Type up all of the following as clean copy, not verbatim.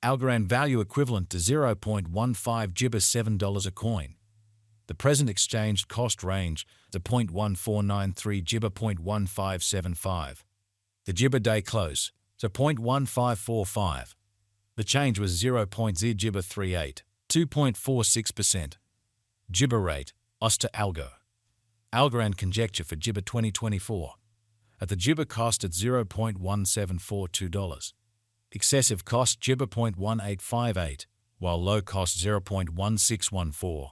Algorand value equivalent to 0.15 Gibber $7 a coin. The present exchange cost range to 0.1493 Gibber 0.1575. The Gibber day close to 0.1545. The change was 0.0 Gibber 38, 2.46%. Gibber rate, OS to Algo. Algorand conjecture for Gibber 2024. At the Gibber cost at $0.1742. Excessive cost Gibber 0.1858, while low cost 0.1614.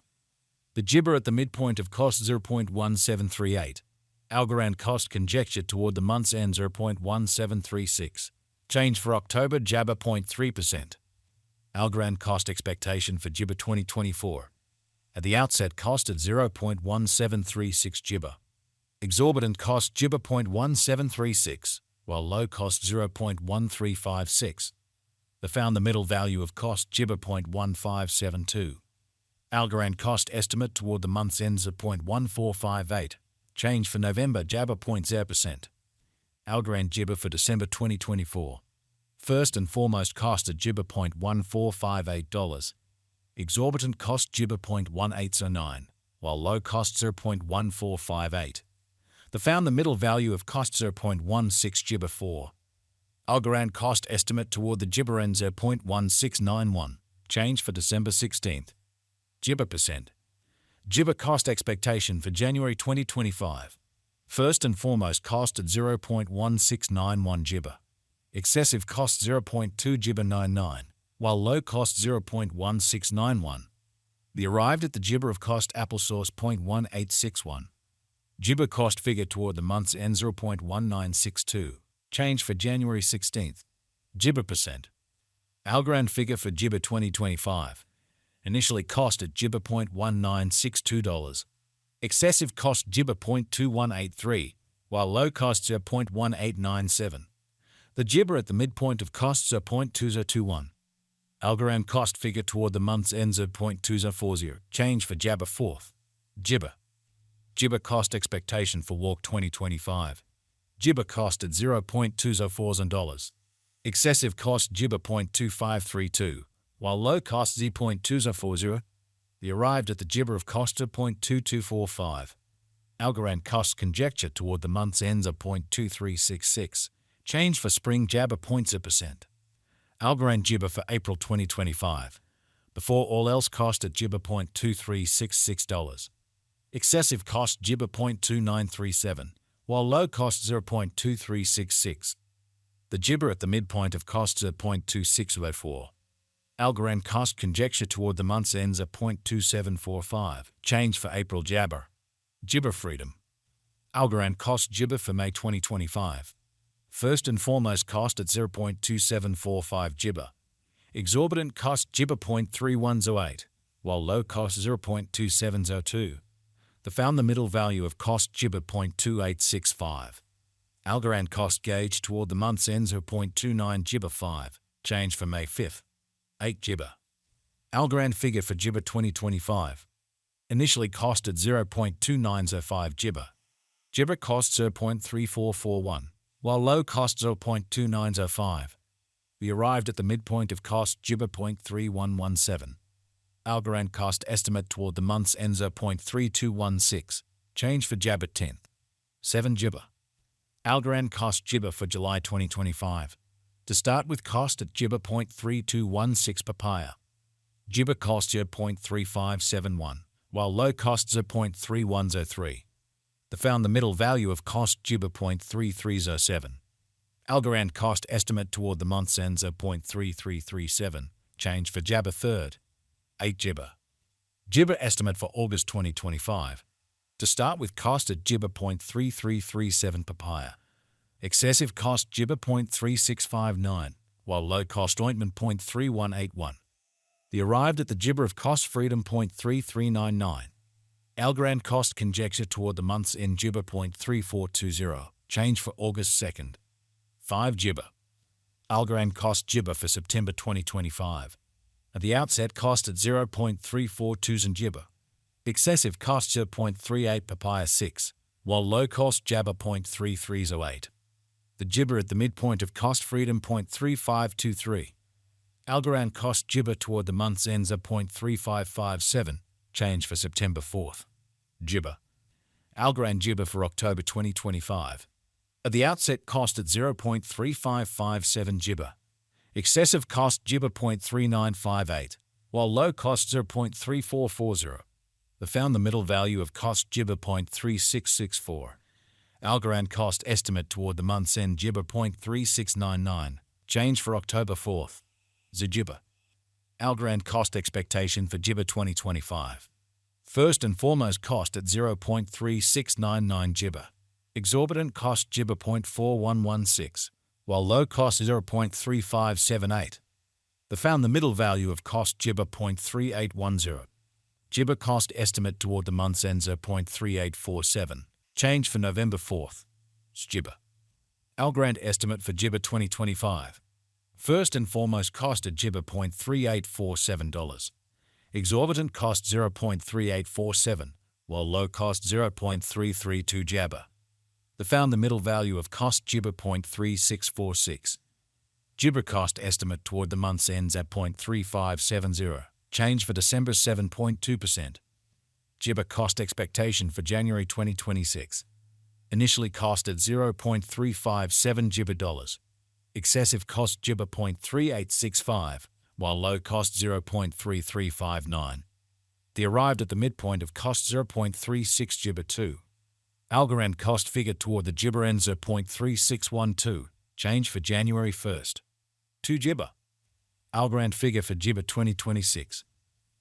The Gibber at the midpoint of cost 0.1738. Algorand cost conjecture toward the month's end 0.1736. Change for October Gibber 0.3%. Algorand cost expectation for Gibber 2024. At the outset cost at 0.1736 Gibber. Exorbitant cost Gibber 0.1736, while low cost 0.1356. They found the middle value of cost Gibber 0.1572. Algorand cost estimate toward the month's ends of 0.1458. Change for November Gibber 0.0%. Algorand Gibber for December 2024. First and foremost cost at Gibber $0.1458. Exorbitant cost Gibber 0.1809, while low cost 0.1458. They found the middle value of cost 0.16 Gibber 4. Algorand cost estimate toward the Gibber end 0.1691. Change for December 16th. Gibber percent. Gibber cost expectation for January 2025. First and foremost cost at 0.1691 Gibber. Excessive cost 0.2 Gibber 99, while low cost 0.1691. The arrived at the Gibber of cost applesauce 0.1861. Gibber cost figure toward the month's end 0.1962. Change for January 16th. Gibber percent. Algorand figure for Gibber 2025. Initially cost at Gibber $0.1962. Excessive cost Gibber 0.2183, while low costs are 0.1897. The Gibber at the midpoint of costs are 0.2021. Algorand cost figure toward the month's ends of 0.2040. Change for Gibber 4th. Gibber. Gibber cost expectation for Walk 2025. Gibber cost at $0.204. Excessive cost Gibber 0.2532, while low cost Z.2040. The arrived at the Gibber of cost of 0.2245. Algorand cost conjecture toward the month's ends of 0.2366. Change for spring Gibber 0.0%. Algorand Gibber for April 2025. Before all else cost at Gibber $0.2366. Excessive cost Gibber 0.2937, while low cost 0.2366. The Gibber at the midpoint of costs at 0.2604. Algorand cost conjecture toward the month's ends at 0.2745. Change for April Gibber. Gibber freedom. Algorand cost Gibber for May 2025. First and foremost cost at 0.2745 Gibber. Exorbitant cost Gibber 0.3108, while low cost 0.2702. They found the middle value of cost Gibber 0.2865. Algorand cost gauge toward the month's ends of 0.29 Gibber 5. Change for May 5th. 8 Gibber. Algorand figure for Gibber 2025. Initially cost at 0.2905 Gibber. Gibber cost 0.3441, while low cost 0.2905. We arrived at the midpoint of cost Gibber 0.3117. Algorand cost estimate toward the month's ends of 0.3216. Change for Gibber 10th. 7 Gibber. Algorand cost Gibber for July 2025. To start with cost at Gibber 0.3216 papaya. Gibber cost 0.3571, while low costs are 0.3103. They found the middle value of cost Gibber 0.3307. Algorand cost estimate toward the month's ends of 0.3337. Change for Gibber 3rd. 8 Gibber. Gibber estimate for August 2025. To start with cost at Gibber 0.3337 papaya. Excessive cost Gibber 0.3659, while low cost ointment 0.3181. The arrived at the Gibber of cost freedom 0.3399. Algorand cost conjecture toward the month's end Gibber 0.3420. Change for August 2nd. 5 Gibber. Algorand cost Gibber for September 2025. At the outset cost at 0.342 Gibber. Excessive cost 0.38 papaya 6, while low cost Gibber 0.3308. The Gibber at the midpoint of cost freedom 0.3523. Algorand cost Jibber toward the month's ends at 0.3557, change for September 4th. Jibber. Algorand Jibber for October 2025. At the outset cost at 0.3557 Jibber. Excessive cost Jibber 0.3958, while low cost 0.3440. The found the middle value of cost Jibber 0.3664. Algorand cost estimate toward the month's end Jibber 0.3699, change for October 4th. Jibber. Algorand cost expectation for Jibber 2025. First and foremost cost at 0.3699 Jibber. Exorbitant cost Jibber 0.4116, while low cost 0.3578. The found the middle value of cost Jibber 0.3810. Jibber cost estimate toward the month's end 0.3847, change for November 4th. Jibber. Algorand estimate for Jibber 2025. First and foremost cost at Jibber $0.3847. Exorbitant cost 0.3847, while low cost 0.332 Jibber. The found the middle value of cost Jibber 0.3646. Jibber cost estimate toward the month's ends at 0.3570, change for December 7.2%. Jibber cost expectation for January 2026. Initially cost at 0.357 Jibber dollars. Excessive cost Jibber 0.3865, while low cost 0.3359. The arrived at the midpoint of cost 0.36 Jibber 2. Algorand cost figure toward the Jibber ends 0.3612, change for January 1st. 2 Jibber. Algorand figure for Jibber 2026.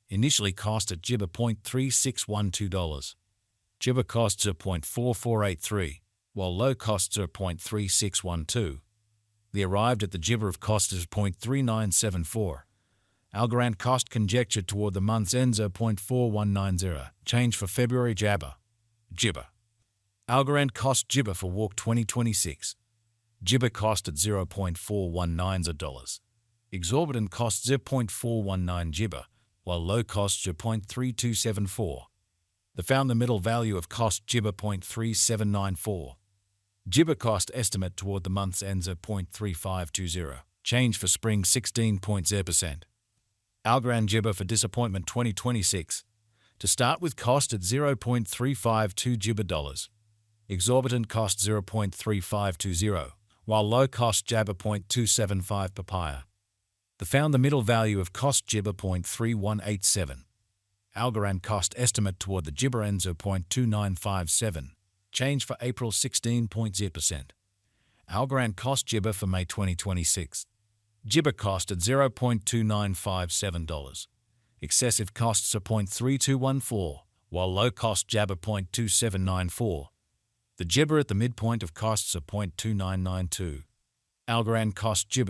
Initially cost at Jibber $0.3612. Jibber costs 0.4483, while low costs 0.3612. The arrived at the Jibber of cost is 0.3974. Algorand cost conjecture toward the month's ends 0.4190, change for February Jibber. Jibber. Algorand cost Jibber for Walk 2026. Jibber cost at 0.419 dollars. Exorbitant cost 0.419 Jibber, while low cost 0.3274. The found the middle value of cost Jibber 0.3794. Jibber cost estimate toward the month's ends at 0.3520, change for spring 16.0%. Algorand Jibber for disappointment 2026. To start with cost at 0.352 Jibber dollars. Exorbitant cost 0.3520, while low cost Jibber 0.275 papaya. The found the middle value of cost Jibber 0.3187. Algorand cost estimate toward the Jibber ends of 0.2957. Change for April 16.0%. Algorand cost Jibber for May 2026. Jibber cost at $0.2957. Excessive costs are 0.3214, while low cost Jibber 0.2794. The Jibber at the midpoint of costs are 0.2992. Algorand cost Jibber